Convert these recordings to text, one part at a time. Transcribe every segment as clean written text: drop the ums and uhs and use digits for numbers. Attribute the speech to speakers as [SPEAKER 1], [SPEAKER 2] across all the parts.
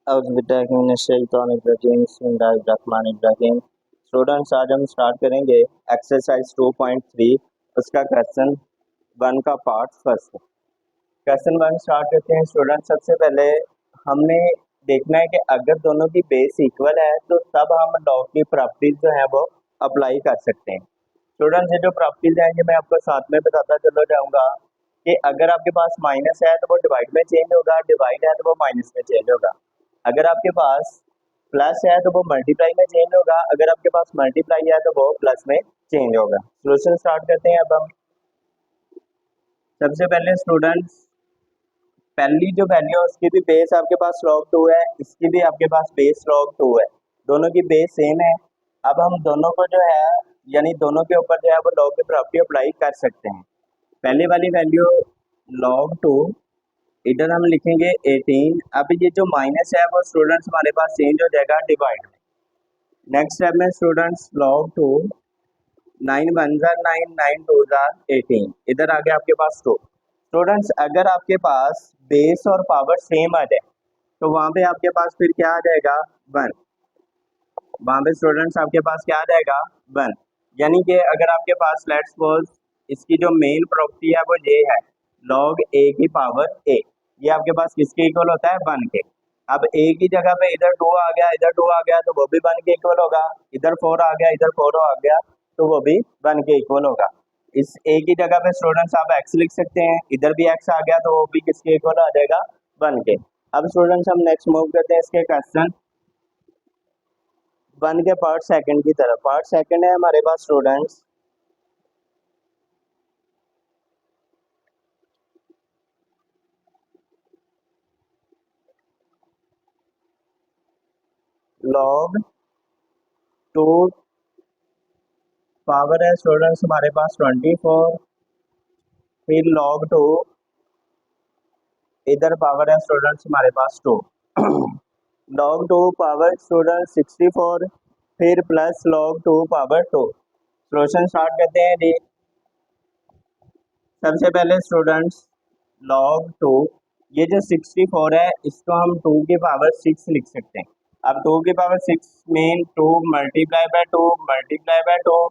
[SPEAKER 1] बिस्मिल्लाहिर्रहमानिर्रहीम। स्टूडेंट्स, आज हम स्टार्ट करेंगे एक्सरसाइज 2.3, उसका क्वेश्चन वन का part first. Question one start करते हैं स्टूडेंट। सबसे पहले हमने देखना है कि अगर दोनों की बेस इक्वल है तो तब हम लॉग की प्रॉपर्टीज जो है वो अप्लाई कर सकते हैं। स्टूडेंट्स, ये जो प्रॉपर्टीज हैं ये मैं आपको साथ में बताता चलो जाऊंगा कि अगर आपके पास माइनस है तो वो डिवाइड में चेंज होगा, डिवाइड है तो वो माइनस में चेंज होगा। अगर आपके पास प्लस है तो वो मल्टीप्लाई में चेंज होगा, अगर आपके पास मल्टीप्लाई है तो वो प्लस में चेंज होगा। सोल्यूशन स्टार्ट करते हैं अब हम। सबसे पहले स्टूडेंट्स, पहली जो वैल्यू है उसकी भी बेस आपके पास log 2 है, इसकी भी आपके पास बेस log 2 है, दोनों की बेस सेम है। अब हम दोनों को जो है यानी दोनों के ऊपर जो है वो log की प्रॉपर्टी अप्लाई कर सकते हैं। पहले वाली वैल्यू log 2, इधर हम लिखेंगे 18। अब ये जो माइनस है वो स्टूडेंट्स हमारे पास चेंज हो जाएगा डिवाइड में। नेक्स्ट स्टेप में स्टूडेंट्स log 2, 9 1 9 9 2 18, इधर आ गया आपके पास 2। स्टूडेंट्स, अगर आपके पास बेस और पावर सेम आ जाए तो वहाँ पे आपके पास फिर क्या आ जाएगा 1। वहाँ पे स्टूडेंट्स आपके पास क्या आ जाएगा 1। यानी कि अगर आपके पास लेट्स सपोज इसकी जो मेन प्रॉपर्टी है वो ये है log a की पावर a, ये आपके पास किसके इक्वल होता है 1 के। अब a की जगह पे इधर 2 आ गया, इधर 2 आ गया तो वो भी 1 के इक्वल होगा, इधर 4 आ गया, इधर 4 आ गया तो वो भी 1 के इक्वल होगा। इस a की जगह पे स्टूडेंट्स आप x लिख सकते हैं, इधर भी x आ गया तो वो भी किसके इक्वल आ जाएगा 1 के। अब स्टूडेंट्स हम नेक्स्ट मूव करते हैं इसके क्वेश्चन 1 के पार्ट सेकंड की तरफ। पार्ट सेकंड है हमारे पास स्टूडेंट्स log 2 पावर है स्टूडेंट्स हमारे पास 24, फिर log 2 इधर पावर है स्टूडेंट्स हमारे पास 2 log 2 पावर स्टूडेंट 64, फिर plus log 2 power 2। Solution start करते हैं जी। सबसे पहले स्टूडेंट्स log 2, ये जो 64 है इसको हम 2 की पावर 6 लिख सकते हैं। अब 2 की power 6 mean 2 multiply by 2 multiply by 2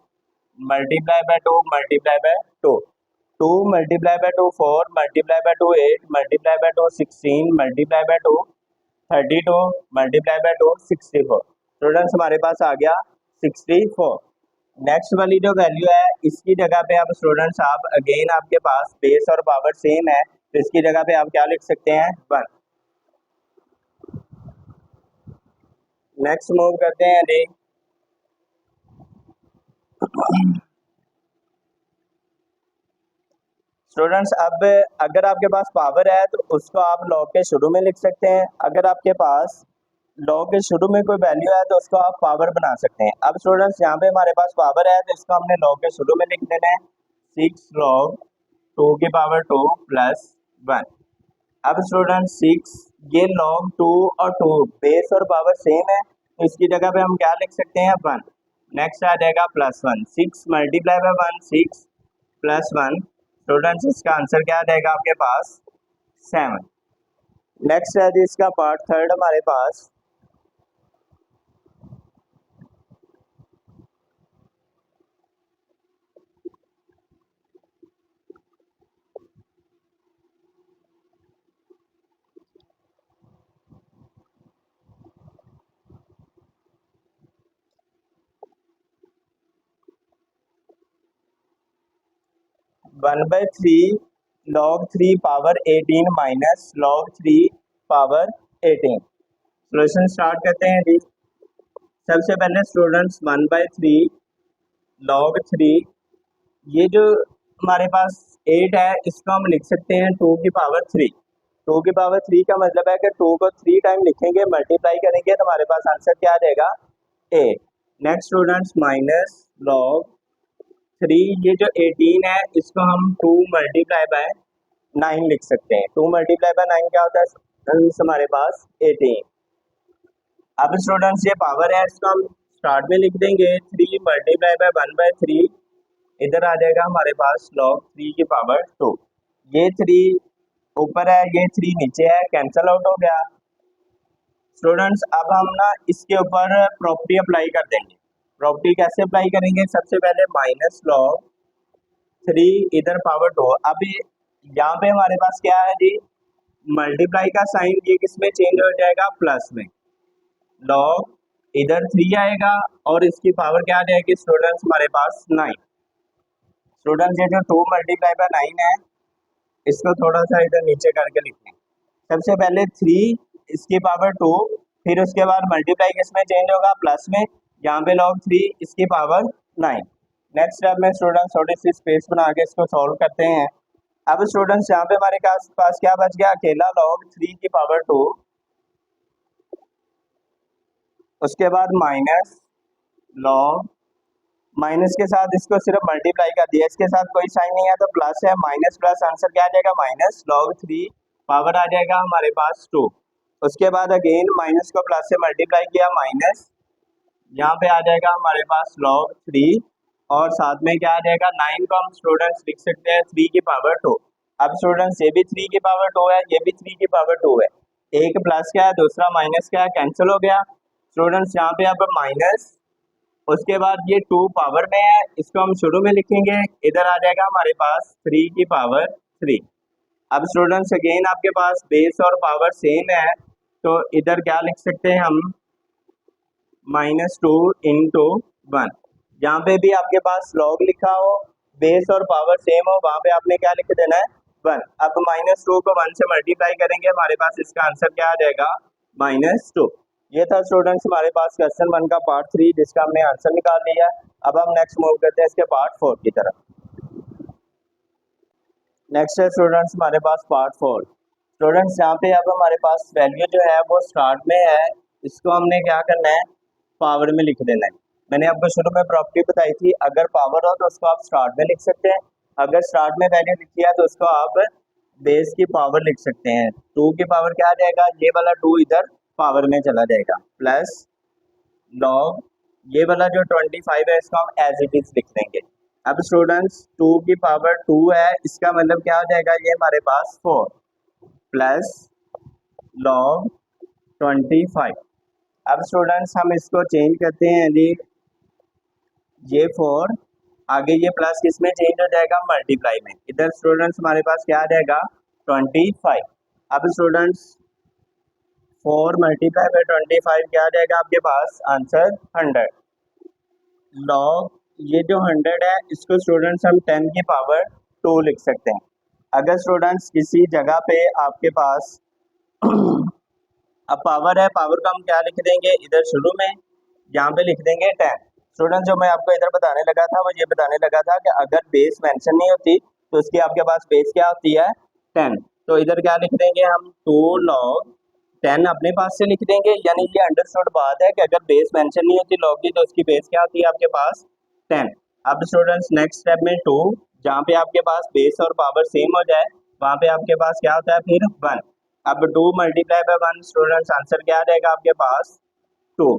[SPEAKER 1] multiply by 2 multiply by 2, 2 multiply by 2 4 multiply bye 2 8 multiply by 2 16 multiply bye 2 32 multiply by 2 64। Students हमारे पास आ गया 64। नेक्स्ट वाली जो वैल्यू है इसकी जगह पे अब स्टूडेंट्स आप अगेन आपके पास बेस और पावर सेम है तो इसकी जगह पे आप क्या लिख सकते हैं 1। नेक्स्ट मूव करते हैं जी। स्टूडेंट्स, अब अगर आपके पास पावर है तो उसको आप लॉग के शुरू में लिख सकते हैं, अगर आपके पास लॉग के शुरू में कोई वैल्यू है तो उसको आप पावर बना सकते हैं। अब स्टूडेंट्स यहाँ पे हमारे पास पावर है तो इसको हमने लॉग के शुरू में लिख देना है 6 log 2 की पावर 2 प्लस 1। अब स्टूडेंट 6, ये log 2 और 2 बेस और पावर सेम है तो इसकी जगह पे हम क्या लिख सकते हैं 1। नेक्स्ट आ जाएगा plus 1, 6 multiply by 1 6 plus 1। Students इसका आंसर क्या आ जाएगा आपके पास 7। नेक्स्ट है जी इसका पार्ट थर्ड हमारे पास 1/3 log 3 power 18 minus log 3 power 18। Solution start करते हैं जी। सबसे पहले स्टूडेंट्स 1/3 log 3, ये जो हमारे पास 8 है इसको हम लिख सकते हैं 2 की पावर 3। 2 की पावर 3 का मतलब है कि 2 को 3 टाइम लिखेंगे मल्टीप्लाई करेंगे तो हमारे पास आंसर क्या आ जाएगा 8। नेक्स्ट स्टूडेंट्स माइनस log 3, ये जो 18 है इसको हम 2 मल्टीप्लाई बाय 9 लिख सकते हैं। 2 मल्टीप्लाई बाय 9 क्या होता है स्टूडेंट्स हमारे पास 18। अब स्टूडेंट्स ये पावर है इसको हम स्टार्ट में लिख देंगे 3 मल्टीप्लाई बाय 1/3, इधर आ जाएगा हमारे पास log 3 की पावर 2। ये 3 ऊपर है ये 3 नीचे है, कैंसल आउट हो गया। स्टूडेंट्स अब हम ना इसके ऊपर प्रॉपर्टी अप्लाई कर देंगे। प्रॉपर्टी कैसे अप्लाई करेंगे? सबसे पहले माइनस लॉग 3 इधर पावर 2। अब यहाँ पे हमारे पास क्या है जी, मल्टीप्लाई का साइन ये किस में चेंज हो जाएगा? प्लस में। लॉग इधर 3 आएगा और इसकी पावर क्या आ जाएगी स्टूडेंट्स हमारे पास? 9। स्टूडेंट्स ये जो 2 मल्टीप्लाई बाय 9 है इसको थोड़ा सा इधर नीचे करके लिखें। सबसे पहले 3 इसकी पावर 2, फिर उसके बाद मल्टीप्लाई किसमें चेंज होगा? प्लस में। यहाँ पे log 3 इसकी पावर 9। नेक्स्ट स्टेप में स्टूडेंट्स थोड़ी सी स्पेस बना के इसको सॉल्व करते हैं। अब स्टूडेंट्स यहाँ पे हमारे पास क्या बच गया? अकेला log 3 की पावर 2, उसके बाद माइनस log, माइनस के साथ इसको सिर्फ मल्टीप्लाई कर दिया, इसके साथ कोई साइन नहीं है तो प्लस है, माइनस प्लस आंसर क्या आ जाएगा? माइनस log 3 पावर आ जाएगा हमारे पास 2। उसके बाद अगेन माइनस को प्लस से मल्टीप्लाई किया, माइनस यहाँ पे आ जाएगा हमारे पास log 3 और साथ में क्या आ जाएगा? 9 को हम स्टूडेंट्स लिख सकते हैं 3 की पावर 2। अब स्टूडेंट्स ये भी 3 की पावर 2 है, ये भी 3 की पावर 2 है, एक प्लस क्या है दूसरा माइनस क्या है, कैंसिल हो गया। स्टूडेंट्स यहाँ पे अब माइनस, उसके बाद ये 2 पावर में है, इसको हम शुरू में लिखेंगे, इधर आ जाएगा हमारे पास 3 की पावर 3। अब स्टूडेंट्स अगेन आपके पास बेस और पावर सेम है तो इधर क्या लिख सकते हैं हम? -2 इंटू 1। जहाँ पे भी आपके पास लॉग लिखा हो, बेस और पावर सेम हो, वहाँ पे आपने क्या लिख देना है? 1। अब -2 को 1 से मल्टीप्लाई करेंगे, हमारे पास इसका आंसर क्या आ जाएगा? -2। ये था स्टूडेंट्स हमारे पास क्वेश्चन 1 का पार्ट 3 जिसका हमने आंसर निकाल लिया। अब हम नेक्स्ट मूव करते हैं इसके पार्ट 4 की तरफ। नेक्स्ट है स्टूडेंट्स हमारे पास पार्ट 4। स्टूडेंट्स यहाँ पे अब हमारे पास वैल्यू जो है वो स्टार्ट में है, इसको हमने क्या करना है? पावर में लिख देना है। मैंने आपको शुरू में प्रॉपर्टी बताई थी, अगर पावर हो तो उसको आप स्टार्ट में लिख सकते हैं, अगर स्टार्ट में वैल्यू लिखी है तो उसको आप बेस की पावर लिख सकते हैं। 2 की पावर क्या आ जाएगा? ये वाला 2 इधर पावर में चला जाएगा, प्लस लॉग ये वाला जो 25 है इसको हम एज इट इज लिख देंगे। अब स्टूडेंट्स 2 की पावर 2 है, इसका मतलब क्या हो जाएगा? ये हमारे पास 4 प्लस लॉग 25। अब स्टूडेंट्स हम इसको चेंज करते हैं जी, ये 4 आगे ये प्लस किस में चेंज हो जाएगा? मल्टीप्लाई में। इधर स्टूडेंट्स हमारे पास क्या आ जाएगा? 25। अब स्टूडेंट्स 4 मल्टीप्लाई बाय 25 क्या आ जाएगा आपके पास? आंसर 100। लॉग ये जो 100 है इसको स्टूडेंट्स हम 10 की पावर 2 लिख सकते हैं। अगर स्टूडेंट्स किसी जगह पे आपके पास अब पावर है, पावर को हम क्या लिख देंगे? इधर शुरू में यहाँ पे लिख देंगे 10। स्टूडेंट्स जो मैं आपको इधर बताने लगा था वो ये बताने लगा था कि अगर बेस मेंशन नहीं होती तो उसकी आपके पास बेस क्या होती है? 10। तो इधर क्या लिख देंगे हम? 2 log 10 अपने पास से लिख देंगे, यानी ये अंडरस्टूड बात है कि अगर बेस मेंशन नहीं होती लॉग की तो उसकी बेस क्या होती है आपके पास? 10। अब स्टूडेंट्स नेक्स्ट स्टेप में 2, जहाँ पे आपके पास बेस और पावर सेम हो जाए वहाँ पे आपके पास क्या होता है फिर? 1। अब 2 मल्टीप्लाई बाय 1 स्टूडेंट्स आंसर क्या आ जाएगा आपके पास? 2।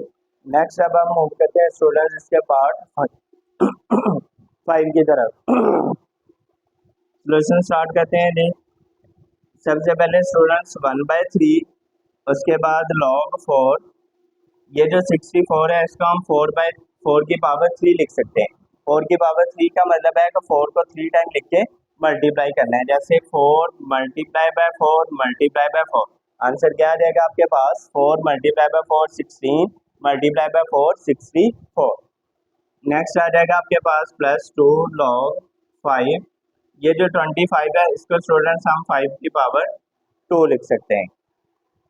[SPEAKER 1] नेक्स्ट अब हम मूव करते हैं स्टूडेंट्स इसके पार्ट 5 की तरफ। सॉल्यूशन स्टार्ट करते हैं जी। सबसे पहले स्टूडेंट्स 1/3, उसके बाद log 4, ये जो 64 है इसको हम 4/4 की पावर 3 लिख सकते हैं। 4 की पावर 3 का मतलब है कि 4 को 3 टाइम लिख के मल्टीप्लाई करना है, जैसे 4 multiply by 4 multiply by 4। Answer क्या आ जाएगा आपके पास? 4 multiply by 4 16 multiply by 4 64। Next आ जाएगा आपके पास +2 log 5, ये जो 25 है इसको स्टूडेंट्स हम 5 की पावर 2 लिख सकते हैं।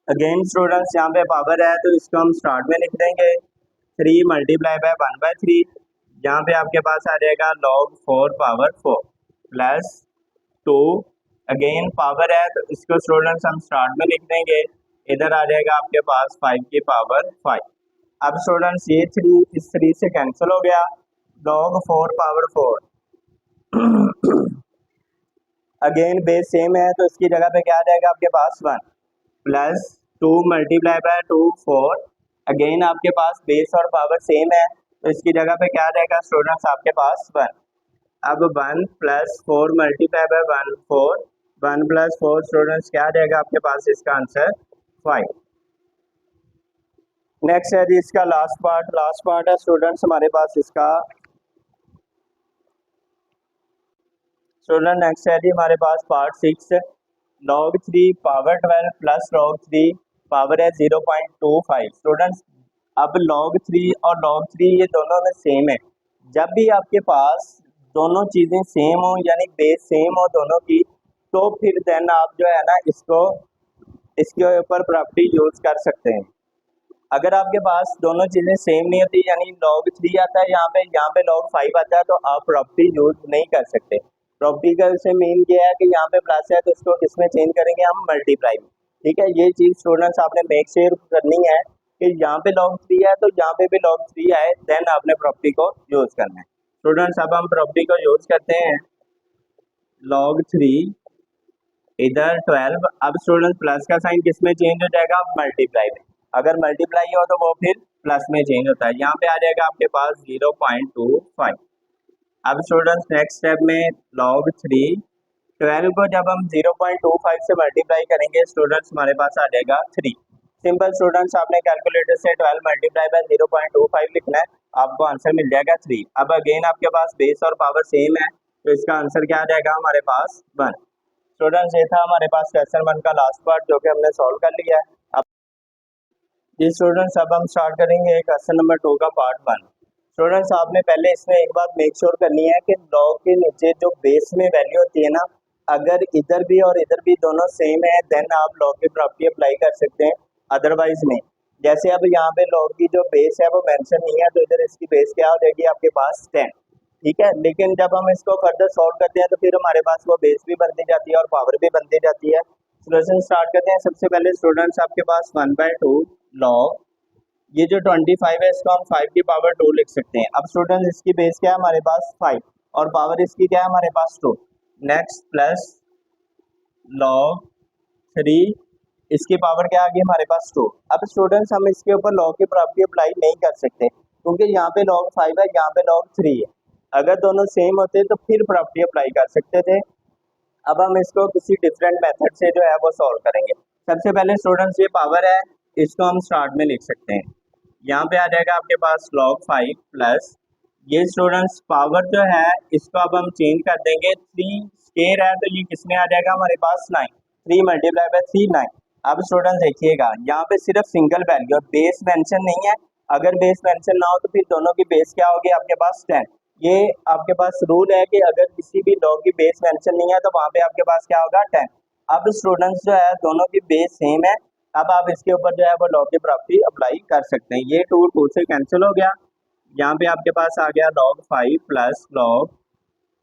[SPEAKER 1] अगेन स्टूडेंट्स यहाँ पे पावर है तो इसको हम स्टार्ट में लिख देंगे, 3 मल्टीप्लाई बाय 1/3, यहाँ पे आपके पास आ जाएगा log 4 power 4 plus 2। Again power है तो इसको स्टूडेंट्स हम स्टार्ट में लिख देंगे, इधर आ जाएगा आपके पास 5 की पावर 5। अब स्टूडेंट्स ये 3 इस 3 से कैंसिल हो गया, log 4 power 4। Again base same है तो इसकी जगह पे क्या आ जाएगा आपके पास? 1 प्लस 2 मल्टीप्लाई बाय 2 4। अगेन आपके पास बेस और पावर सेम है तो इसकी जगह पे क्या आ जाएगा स्टूडेंट्स आपके पास? 1। अब 1 plus 4 multiply bye 1 4, 1 plus 4 students क्या आ जाएगा आपके पास? इसका आंसर 5। नेक्स्ट है जी इसका लास्ट पार्ट है स्टूडेंट्स हमारे पास इसका। स्टूडेंट नेक्स्ट है जी हमारे पास part 6 log 3 power 12 plus log 3 power है 0.25। स्टूडेंट्स अब log 3 और log 3 ये दोनों में सेम है। जब भी आपके पास दोनों चीज़ें सेम हो यानी बेस सेम हो दोनों की, तो फिर देन आप जो है ना इसको इसके ऊपर प्रॉपर्टी यूज कर सकते हैं। अगर आपके पास दोनों चीज़ें सेम नहीं होती यानी log 3 आता है यहाँ पे log 5 आता है, तो आप प्रॉपर्टी यूज नहीं कर सकते। प्रॉपर्टी का से मेन ये है कि यहाँ पे प्लस है तो इसको किसमें चेंज करेंगे हम, मल्टीप्लाई में। ठीक है, ये चीज़ स्टूडेंट्स आपने मेक श्योर करनी है कि यहाँ पे log 3 है तो यहाँ पे भी log 3 आए, देन आपने प्रॉपर्टी को यूज करना है। स्टूडेंट्स अब हम प्रॉपर्टी को यूज करते हैं। log 3 इधर 12। अब स्टूडेंट प्लस का साइन किस में चेंज हो जाएगा, मल्टीप्लाई में। अगर मल्टीप्लाई हो तो वो फिर प्लस में चेंज होता है। यहाँ पे आ जाएगा आपके पास 0.25। अब स्टूडेंट्स नेक्स्ट स्टेप में log 3 12 को जब हम 0.25 से मल्टीप्लाई करेंगे स्टूडेंट्स हमारे पास आ जाएगा 3। सिंपल स्टूडेंट्स आपने कैलकुलेटर से 12 मल्टीप्लाई बाय 0.25 लिखना है, आपको आंसर मिल जाएगा 3। अब अगेन आपके पास बेस और पावर सेम है तो इसका आंसर क्या आ जाएगा हमारे पास 1। स्टूडेंट्स ये था हमारे पास क्वेश्चन 1 का लास्ट पार्ट जो कि हमने सॉल्व कर लिया है। अब जी स्टूडेंट्स अब हम स्टार्ट करेंगे क्वेश्चन नंबर 2 का पार्ट 1। स्टूडेंट्स आपने पहले इसमें एक बात मेक श्योर करनी है कि लॉग के नीचे जो बेस में वैल्यू होती है ना, अगर इधर भी और इधर भी दोनों सेम है देन आप लॉग की प्रॉपर्टी अप्लाई कर सकते हैं, अदरवाइज नहीं। जैसे अब यहाँ पे लॉग की जो बेस है वो मेंशन नहीं है तो इधर इसकी बेस क्या हो जाएगी आपके पास 10। ठीक है, लेकिन जब हम इसको फर्दर सॉल्व करते हैं तो फिर हमारे पास वो बेस भी बनती जाती है और पावर भी बनती जाती है। सोल्यूशन स्टार्ट करते हैं। सबसे पहले स्टूडेंट्स आपके पास 1/2 लॉग ये जो 25 है इसको हम 5 की पावर 2 लिख सकते हैं। अब स्टूडेंट्स इसकी बेस क्या है हमारे पास 5 और पावर इसकी क्या है हमारे पास 2। नेक्स्ट प्लस log 3 इसकी पावर क्या आ गई हमारे पास 2। अब स्टूडेंट्स हम इसके ऊपर log की प्रॉपर्टी अप्लाई नहीं कर सकते क्योंकि यहाँ पे log 5 है यहाँ पे log 3 है। अगर दोनों सेम होते तो फिर प्रॉपर्टी अप्लाई कर सकते थे। अब हम इसको किसी डिफरेंट मेथड से जो है वो सॉल्व करेंगे। सबसे पहले स्टूडेंट्स ये पावर है इसको हम स्टार्ट में लिख सकते हैं। यहाँ पे आ जाएगा आपके पास log 5 प्लस ये स्टूडेंट्स पावर जो है इसको अब हम चेंज कर देंगे। 3 स्केयर है तो ये किसमें आ जाएगा हमारे पास 9। 3 मल्टीप्लाई बाय 3 9। अब स्टूडेंट्स देखिएगा यहाँ पे सिर्फ सिंगल वैल्यू बेस मेंशन नहीं है। अगर बेस मेंशन ना हो तो फिर दोनों की बेस क्या होगी आपके पास 10। ये आपके पास रूल है कि अगर किसी भी लॉग की बेस मेंशन नहीं है तो वहाँ पे आपके पास क्या होगा 10। अब स्टूडेंट्स जो है दोनों की बेस सेम है। अब आप इसके ऊपर जो है वो लॉग की प्रॉपर्टी अप्लाई कर सकते हैं। ये 2 से कैंसिल हो गया। यहाँ पे आपके पास आ गया log 5 प्लस log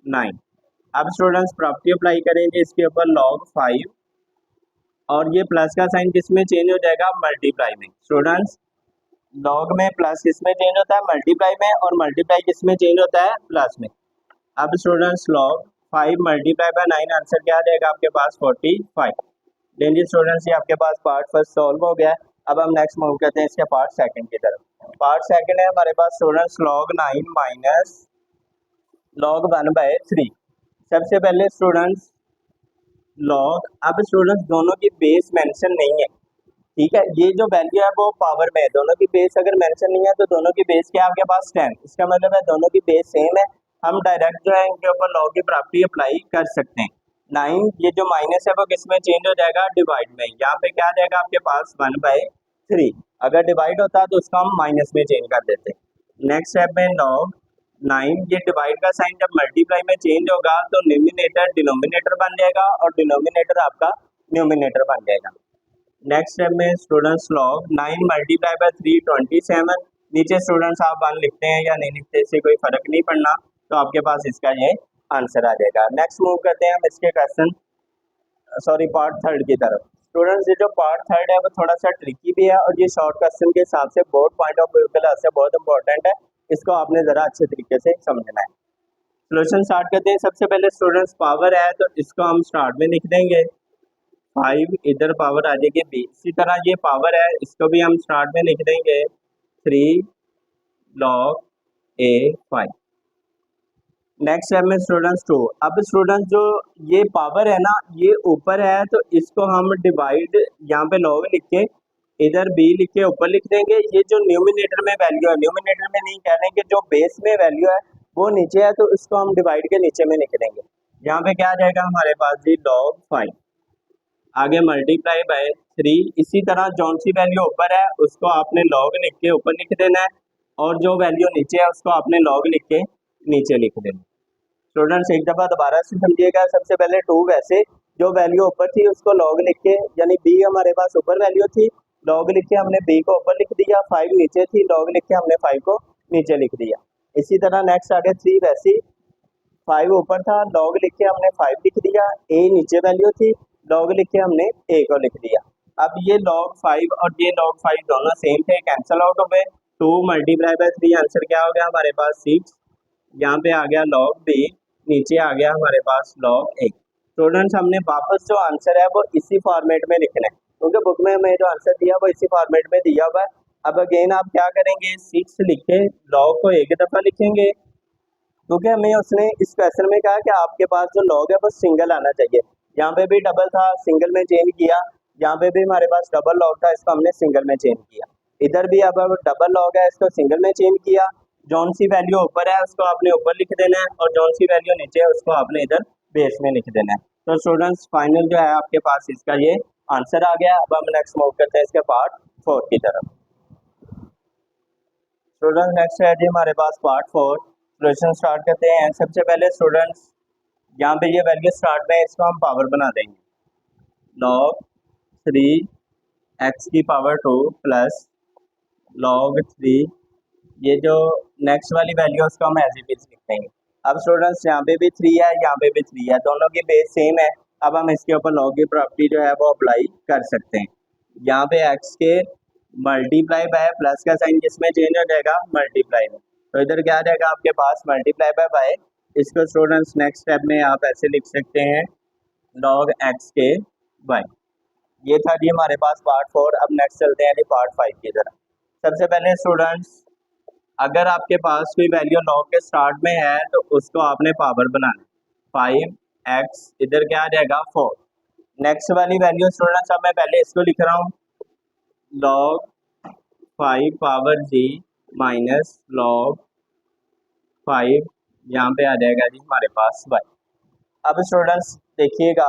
[SPEAKER 1] 9। अब स्टूडेंट्स प्रॉपर्टी अप्लाई करेंगे इसके ऊपर log 5 और ये प्लस का साइन किस में चेंज हो जाएगा, मल्टीप्लाई में। स्टूडेंट्स लॉग में प्लस किस में चेंज होता है, मल्टीप्लाई में, और मल्टीप्लाई किस में चेंज होता है, प्लस में। अब students log 5 multiply by 9 answer क्या आ जाएगा आपके पास 45। डेंजर स्टूडेंट्स ये आपके पास पार्ट फर्स्ट सॉल्व हो गया है। अब हम नेक्स्ट मूव करते हैं इसके पार्ट सेकंड की तरफ। पार्ट सेकंड है हमारे पास स्टूडेंट्स log 9 माइनस log 1/3। सबसे पहले स्टूडेंट्स log, अब स्टूडेंट्स दोनों की बेस मेंशन नहीं है। ठीक है, ये जो वैल्यू है वो पावर में है, दोनों की बेस अगर मेंशन नहीं है तो दोनों की बेस क्या है आपके पास 10। इसका मतलब है दोनों की बेस सेम है। हम डायरेक्ट जो है इनके ऊपर लॉग की प्रॉपर्टी अप्लाई कर सकते हैं। 9 ये जो माइनस है वो किस में चेंज हो जाएगा, डिवाइड में। यहाँ पे क्या आ जाएगा आपके पास 1/3। अगर डिवाइड होता है तो उसको हम माइनस में चेंज कर देते। नेक्स्ट स्टेप में log 9 ये डिवाइड का साइन जब मल्टीप्लाई में चेंज होगा तो न्यूमिनेटर डिनोमिनेटर बन जाएगा और डिनोमिनेटर आपका न्यूमिनेटर बन जाएगा। नेक्स्ट स्टेप में स्टूडेंट्स log 9 मल्टीप्लाई बाय 3 27। नीचे स्टूडेंट्स आप 1 लिखते हैं या नहीं लिखते इससे कोई फर्क नहीं पड़ना, तो आपके पास इसका ये आंसर आ जाएगा। नेक्स्ट मूव करते हैं हम इसके क्वेश्चन पार्ट थर्ड की तरफ। स्टूडेंट्स ये जो पार्ट थर्ड है वो थोड़ा सा ट्रिकी भी है और ये शॉर्ट क्वेश्चन के हिसाब से बोर्ड पॉइंट ऑफ व्यू के लिहाज से बहुत इंपॉर्टेंट है। इसको आपने जरा अच्छे तरीके से समझना है। सोल्यूशन स्टार्ट करते हैं। सबसे पहले स्टूडेंट्स पावर है तो इसको हम स्टार्ट में लिख देंगे 5, इधर पावर आ जाएगी b। इसी तरह ये पावर है इसको भी हम स्टार्ट में लिख देंगे 3 log a 5। नेक्स्ट है में स्टूडेंट्स 2। अब स्टूडेंट्स जो ये पावर है ना ये ऊपर है तो इसको हम डिवाइड यहाँ पे log लिख के इधर बी लिख के ऊपर लिख देंगे। ये जो न्यूमिनेटर में वैल्यू है, न्यूमिनेटर में नहीं कह देंगे, जो बेस में वैल्यू है वो नीचे है तो इसको हम डिवाइड के नीचे में लिख देंगे। यहाँ पे क्या आ जाएगा हमारे पास जी log 5, आगे मल्टीप्लाई बाय 3। इसी तरह जौन सी वैल्यू ऊपर है उसको आपने log लिख के ऊपर लिख देना है, और जो वैल्यू नीचे है उसको आपने log लिख के नीचे लिख देना। स्टूडेंट्स एक दफ़ा दोबारा से समझिएगा। सबसे पहले 2 वैसे जो वैल्यू ऊपर थी उसको log लिख के, यानी b हमारे पास ऊपर वैल्यू थी, log लिख के हमने b को ऊपर लिख दिया। 5 नीचे थी, log लिख के हमने 5 को नीचे लिख दिया। इसी तरह नेक्स्ट आगे 3 वैसी, 5 ऊपर था, log लिख के हमने 5 लिख दिया। a नीचे वैल्यू थी, log लिख के हमने a को लिख दिया। अब ये log 5 और ये log 5 दोनों सेम थे, कैंसिल आउट हो गए। 2 मल्टीप्लाई बाय 3 आंसर क्या हो गया हमारे पास 6। यहाँ पे आ गया log b, नीचे आ गया हमारे पास log a। स्टूडेंट्स हमने वापस जो आंसर है वो इसी फॉर्मेट में लिखना है, क्योंकि बुक में हमें जो आंसर दिया वो इसी फॉर्मेट में दिया हुआ है। अब अगेन आप क्या करेंगे, 6 लिखे, log को एक दफ़ा लिखेंगे, क्योंकि हमें उसने इस क्वेश्चन में कहा कि आपके पास जो log है वो सिंगल आना चाहिए। यहाँ पे भी डबल था, सिंगल में चेंज किया। यहाँ पे भी हमारे पास डबल log था, इसको हमने सिंगल में चेंज किया। इधर भी अब डबल log है, इसको सिंगल में चेंज किया। जौन सी वैल्यू ऊपर है उसको आपने ऊपर लिख देना है, और जौन सी वैल्यू नीचे है उसको आपने इधर बेस में लिख देना है। तो स्टूडेंट्स फाइनल जो है आपके पास इसका ये आंसर आ गया। अब हम नेक्स्ट मूव करते हैं इसके पार्ट 4 की तरफ। स्टूडेंट्स नेक्स्ट है जी हमारे पास पार्ट 4। सॉल्यूशन स्टार्ट करते हैं। सबसे पहले स्टूडेंट्स यहाँ पे ये वैल्यू स्टार्ट में, इसको हम पावर बना देंगे। log 3 x की पावर 2 प्लस log 3, ये जो नेक्स्ट वाली वैल्यू है उसको हम एज इट इज लिख देंगे। अब स्टूडेंट्स यहाँ पे भी 3 है, यहाँ पे भी 3 है, दोनों की बेस सेम है। अब हम इसके ऊपर log की प्रॉपर्टी जो है वो अप्लाई कर सकते हैं। यहाँ पे x के मल्टीप्लाई बाय, प्लस का साइन किसमें चेंज हो जाएगा, मल्टीप्लाई में, तो इधर क्या आ जाएगा आपके पास मल्टीप्लाई बाय। इसको स्टूडेंट्स नेक्स्ट स्टेप में आप ऐसे लिख सकते हैं log x के y। ये था जी हमारे पास पार्ट 4। अब नेक्स्ट चलते हैं जी पार्ट 5 की तरफ। सबसे पहले स्टूडेंट्स अगर आपके पास कोई वैल्यू log के स्टार्ट में है तो उसको आपने पावर बनाना। 5x इधर क्या आ जाएगा 4। नेक्स्ट वाली वैल्यू स्टूडेंट्स अब मैं पहले इसको लिख रहा हूँ, log 5 power g minus log 5, यहाँ पे आ जाएगा जी हमारे पास y। अब स्टूडेंट्स देखिएगा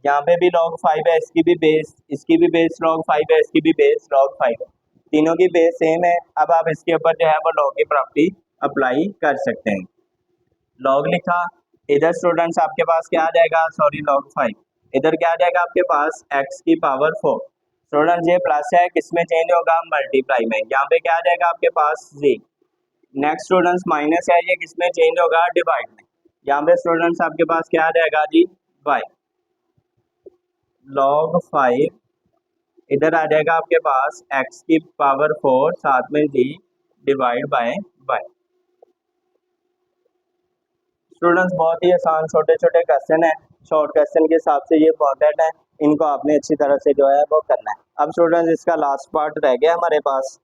[SPEAKER 1] यहाँ पे भी log 5 है, इसकी भी बेस, इसकी भी बेस log 5 है, इसकी भी बेस log 5 है, तीनों की बेस सेम है। अब आप इसके ऊपर जो है वो log की प्रॉपर्टी अप्लाई कर सकते हैं। log लिखा, इधर स्टूडेंट्स आपके पास क्या आ जाएगा, सॉरी log 5, इधर क्या आ जाएगा आपके पास x की पावर 4। स्टूडेंट्स ये प्लस है, किसमें चेंज होगा, मल्टीप्लाई में, यहाँ पे क्या आ जाएगा आपके पास z। नेक्स्ट स्टूडेंट्स माइनस है, ये किसमें चेंज होगा, डिवाइड में, यहाँ पे स्टूडेंट्स आपके पास क्या आ जाएगा जी y। log 5 इधर आ जाएगा आपके पास x की पावर 4 साथ में g divide by y। Students बहुत ही आसान छोटे छोटे क्वेश्चन है, शॉर्ट क्वेश्चन के हिसाब से ये इंपॉर्टेंट है, इनको आपने अच्छी तरह से जो है वो करना है। अब स्टूडेंट्स इसका लास्ट पार्ट रह गया हमारे पास।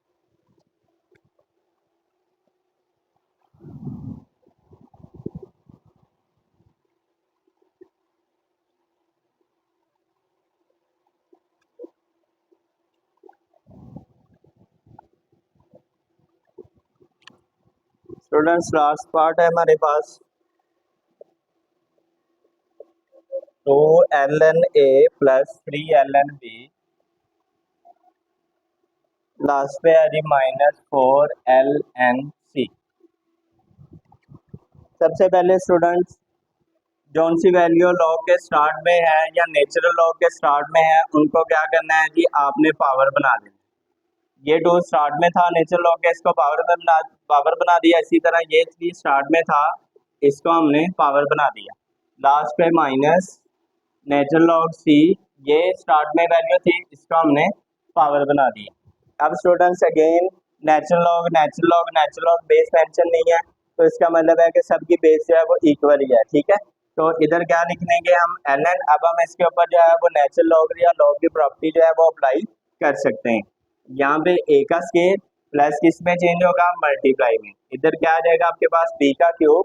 [SPEAKER 1] स्टूडेंट्स लास्ट पार्ट है हमारे पास 2ln a plus 3ln b, last पे है जी माइनस 4ln c। सबसे पहले स्टूडेंट्स जौन सी वैल्यू log के स्टार्ट में है या नेचुरल log के स्टार्ट में है उनको क्या करना है जी, आपने पावर बना देना। ये 2 स्टार्ट में था नेचुरल log के, इसको पावर बना दिया। इसी तरह ये 3 स्टार्ट में था, इसको हमने पावर बना दिया। लास्ट पे माइनस नेचुरल log c, ये स्टार्ट में वैल्यू थी, इसको हमने पावर बना दी। अब students again natural log base mention नहीं है, तो इसका मतलब है कि सबकी बेस जो है वो इक्वल ही है, ठीक है। तो इधर क्या लिख लेंगे हम ln। अब हम इसके ऊपर जो है वो नेचुरल log या log की प्रॉपर्टी जो है वो अप्लाई कर सकते हैं। यहाँ पे a का स्केल प्लस किस में चेंज होगा, मल्टीप्लाई में, इधर क्या आ जाएगा आपके पास b का क्यूब,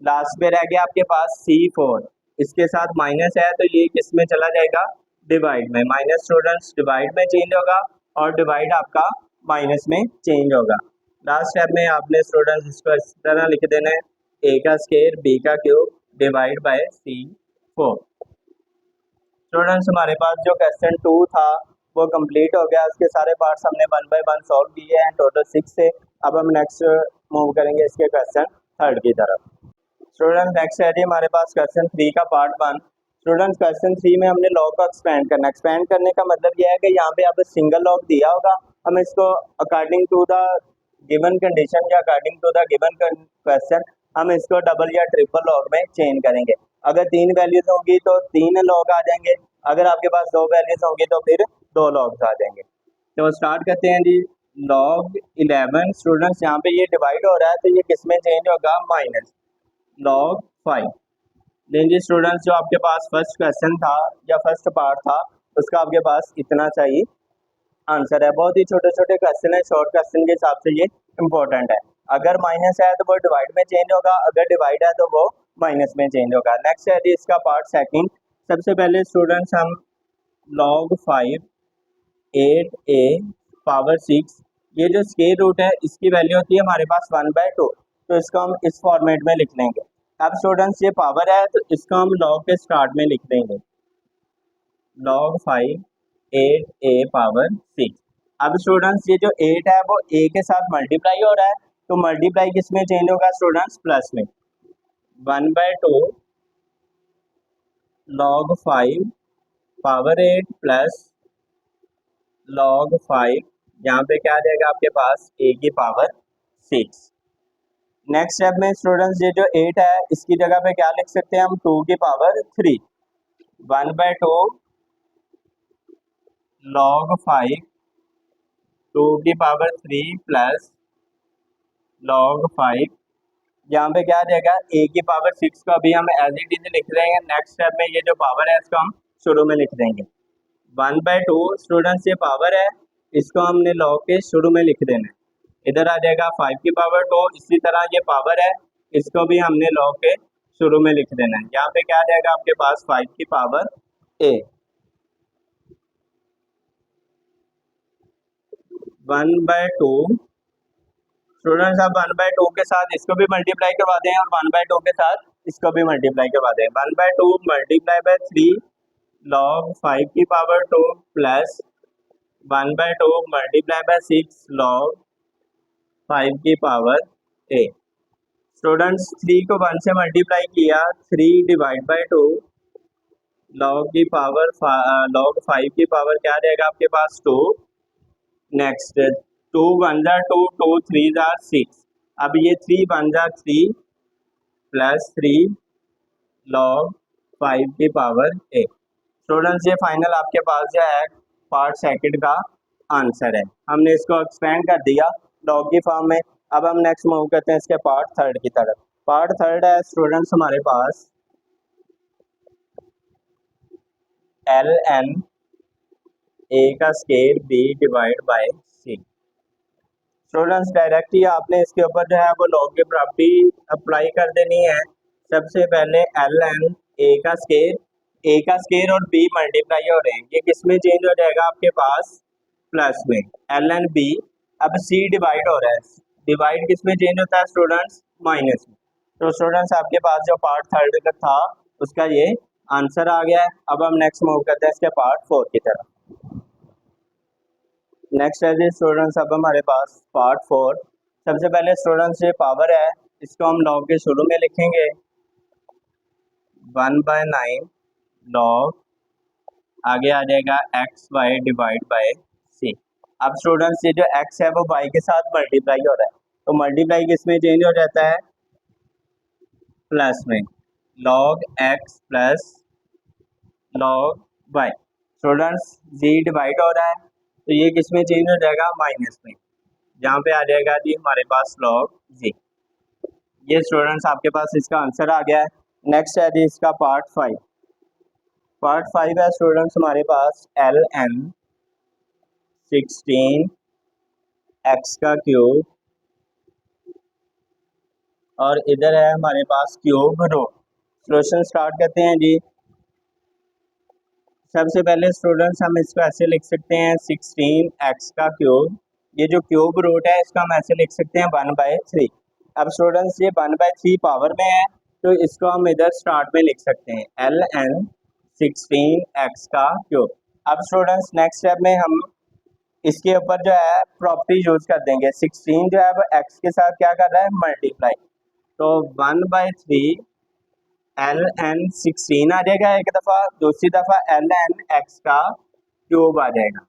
[SPEAKER 1] लास्ट में रह गया आपके पास c4, इसके साथ माइनस है तो ये किस में चला जाएगा, डिवाइड में, माइनस स्टूडेंट्स डिवाइड में चेंज होगा, और डिवाइड आपका माइनस में चेंज होगा। लास्ट स्टेप में आपने स्टूडेंट्स इसको इस तरह लिख देना है, ए का स्केयर बी का cube divide by C4। Students हमारे पास जो क्वेश्चन 2 था वो कंप्लीट हो गया, उसके सारे पार्ट्स हमने 1 बाय 1 सॉल्व किए हैं, टोटल 6 से। अब हम नेक्स्ट मूव करेंगे इसके क्वेश्चन 3 की तरफ। स्टूडेंट नेक्स्ट है जी हमारे पास क्वेश्चन 3 का पार्ट 1। स्टूडेंट्स क्वेश्चन 3 में हमने लॉग को एक्सपेंड करना। एक्सपेंड करने का मतलब यह है कि यहाँ पे अब सिंगल लॉग दिया होगा, हम इसको according to the given condition या according to the given question हम इसको डबल या ट्रिपल लॉग में चेंज करेंगे। अगर 3 वैल्यूज होंगी तो 3 लॉग आ जाएंगे, अगर आपके पास 2 वैल्यूज होंगी तो फिर 2 लॉग्स आ जाएंगे। तो स्टार्ट करते हैं जी। लॉग 11 स्टूडेंट्स यहाँ पे ये डिवाइड हो रहा है तो ये किस में चेंज होगा, माइनस log 5। जी स्टूडेंट्स जो आपके पास फर्स्ट क्वेश्चन था या फर्स्ट पार्ट था उसका आपके पास इतना चाहिए आंसर है। बहुत ही छोटे छोटे क्वेश्चन है, शॉर्ट क्वेश्चन के हिसाब से ये इम्पोर्टेंट है। अगर माइनस है तो वो डिवाइड में चेंज होगा, अगर डिवाइड है तो वो माइनस में चेंज होगा। नेक्स्ट है जी इसका पार्ट सेकंड। सबसे पहले स्टूडेंट्स हम log 5 8a पावर 6, ये जो स्क्वायर रूट है इसकी वैल्यू होती है हमारे पास 1/2, तो इसको हम इस फॉर्मेट में लिख लेंगे। अब स्टूडेंट्स ये पावर है तो इसको हम लॉग के स्टार्ट में लिख देंगे, log 5 8a पावर 6। अब स्टूडेंट्स ये जो 8 है वो a के साथ मल्टीप्लाई हो रहा है, तो मल्टीप्लाई किस में चेंज होगा स्टूडेंट्स, प्लस में। 1/2 log 5 पावर 8 प्लस log 5, यहाँ पे क्या आ जाएगा आपके पास a की पावर 6। नेक्स्ट स्टेप में स्टूडेंट्स ये जो 8 है इसकी जगह पे क्या लिख सकते हैं हम, 2 की पावर 3। 1/2 log 5 2 की पावर 3 प्लस log 5, यहाँ पे क्या आ जाएगा a की पावर 6 को अभी हम एज इट इज लिख रहे हैं। नेक्स्ट स्टेप में ये जो पावर है इसको हम शुरू में लिख देंगे। 1/2 स्टूडेंट्स ये पावर है, इसको हमने log के शुरू में लिख देना है, इधर आ जाएगा 5 की पावर 2। इसी तरह ये पावर है, इसको भी हमने log के शुरू में लिख देना है। यहाँ पे क्या आ जाएगा आपके पास 5 की पावर a। 1/2 स्टूडेंट्स अब 1/2 के साथ इसको भी मल्टीप्लाई करवा दें और 1/2 के साथ इसको भी मल्टीप्लाई करवा दें। 1/2 मल्टीप्लाई बाय 3 log 5 की power 2 plus 1/2 multiply by 6 log 5 की पावर a। स्टूडेंट्स 3 को 1 से मल्टीप्लाई किया, 3 डिवाइड बाय 2 log की पावर log 5 की पावर क्या रहेगा आपके पास 2। नेक्स्ट 2 1 जा 2, 2 3 जा 6, अब ये 3 1 जा 3 प्लस 3 log 5 की पावर a। स्टूडेंट्स ये फाइनल आपके पास जो है पार्ट सेकंड का आंसर है, हमने इसको एक्सपेंड कर दिया लॉग की फॉर्म में। अब हम नेक्स्ट मूव करते हैं इसके पार्ट थर्ड की तरफ। पार्ट थर्ड है स्टूडेंट्स हमारे पास ln a का square b divide by c। Students direct ही आपने इसके ऊपर जो है वो लॉग की प्रॉपर्टी अप्लाई कर देनी है। सबसे पहले ln a का स्केयर और b मल्टीप्लाई हो रहे हैं, ये किस में चेंज हो जाएगा आपके पास, प्लस में। ln b, अब c डिवाइड हो रहा है, डिवाइड किस में चेंज होता है स्टूडेंट्स, माइनस में। तो स्टूडेंट्स आपके पास जो पार्ट थर्ड का था उसका ये आंसर आ गया है। अब हम नेक्स्ट मूव करते हैं इसके पार्ट 4 की तरफ। नेक्स्ट है जी स्टूडेंट्स अब हमारे पास पार्ट 4। सबसे पहले स्टूडेंट्स ये पावर है, इसको हम लॉग के शुरू में लिखेंगे 1/9 लॉग, आगे आ जाएगा xy डिवाइड बाय c। अब स्टूडेंट्स ये जो x है वो y के साथ मल्टीप्लाई हो रहा है, तो मल्टीप्लाई किस में चेंज हो जाता है, प्लस में। log x plus log y। Students z divide हो रहा है तो ये किस में चेंज हो जाएगा, माइनस में। यहाँ पे आ जाएगा जी हमारे पास log z। ये स्टूडेंट्स आपके पास इसका आंसर आ गया है। नेक्स्ट है जी इसका पार्ट 5। पार्ट 5 है स्टूडेंट्स हमारे पास ln 16 x का क्यूब और इधर है हमारे पास क्यूब रो। सॉल्यूशन स्टार्ट करते हैं जी। सबसे पहले स्टूडेंट्स हम इसको ऐसे लिख सकते हैं 16x का क्यूब। ये जो क्यूब रूट है इसको हम ऐसे लिख सकते हैं 1/3। अब स्टूडेंट्स ये 1/3 पावर में है तो इसको हम इधर स्टार्ट में लिख सकते हैं ln 16x का क्यूब। अब स्टूडेंट्स नेक्स्ट स्टेप में हम इसके ऊपर जो है प्रॉपर्टी यूज कर देंगे। 16 जो है वो x के साथ क्या कर रहा है, मल्टीप्लाई। तो 1/3 ln 16 आ जाएगा एक दफा, दूसरी दफा ln x का क्यूब आ जाएगा।